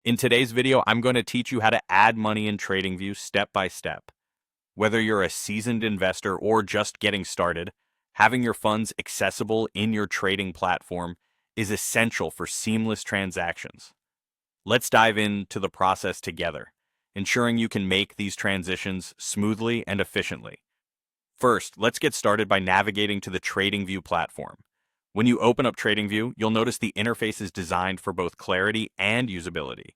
In today's video, I'm going to teach you how to add money in TradingView step by step. Whether you're a seasoned investor or just getting started, having your funds accessible in your trading platform is essential for seamless transactions. Let's dive into the process together, ensuring you can make these transitions smoothly and efficiently. First, let's get started by navigating to the TradingView platform. When you open up TradingView, you'll notice the interface is designed for both clarity and usability.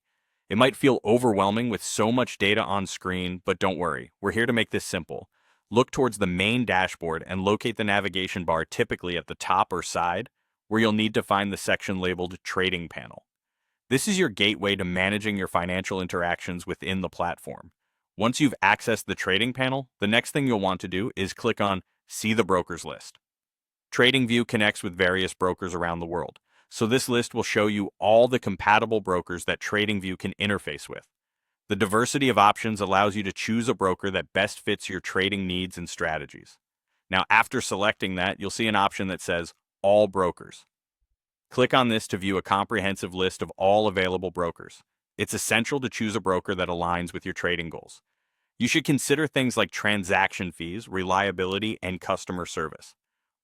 It might feel overwhelming with so much data on screen, but don't worry, we're here to make this simple. Look towards the main dashboard and locate the navigation bar typically at the top or side, where you'll need to find the section labeled Trading Panel. This is your gateway to managing your financial interactions within the platform. Once you've accessed the trading panel, the next thing you'll want to do is click on See the Brokers List. TradingView connects with various brokers around the world, so this list will show you all the compatible brokers that TradingView can interface with. The diversity of options allows you to choose a broker that best fits your trading needs and strategies. Now, after selecting that, you'll see an option that says All Brokers. Click on this to view a comprehensive list of all available brokers. It's essential to choose a broker that aligns with your trading goals. You should consider things like transaction fees, reliability, and customer service.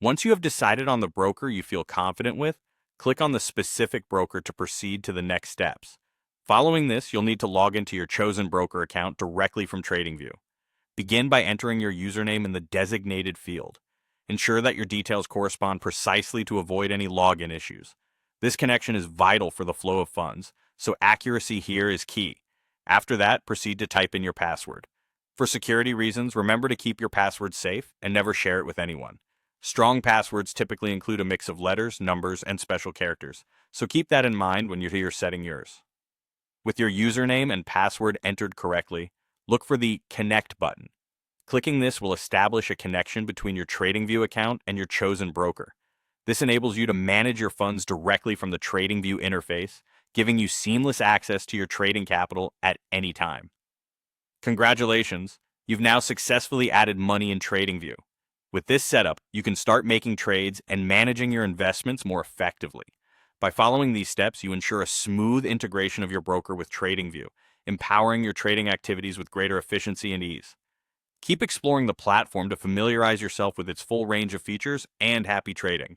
Once you have decided on the broker you feel confident with, click on the specific broker to proceed to the next steps. Following this, you'll need to log into your chosen broker account directly from TradingView. Begin by entering your username in the designated field. Ensure that your details correspond precisely to avoid any login issues. This connection is vital for the flow of funds, so accuracy here is key. After that, proceed to type in your password. For security reasons, remember to keep your password safe and never share it with anyone. Strong passwords typically include a mix of letters, numbers, and special characters, so keep that in mind when you're setting yours. With your username and password entered correctly, look for the Connect button. Clicking this will establish a connection between your TradingView account and your chosen broker. This enables you to manage your funds directly from the TradingView interface, giving you seamless access to your trading capital at any time. Congratulations, you've now successfully added money in TradingView. With this setup, you can start making trades and managing your investments more effectively. By following these steps, you ensure a smooth integration of your broker with TradingView, empowering your trading activities with greater efficiency and ease. Keep exploring the platform to familiarize yourself with its full range of features, and happy trading.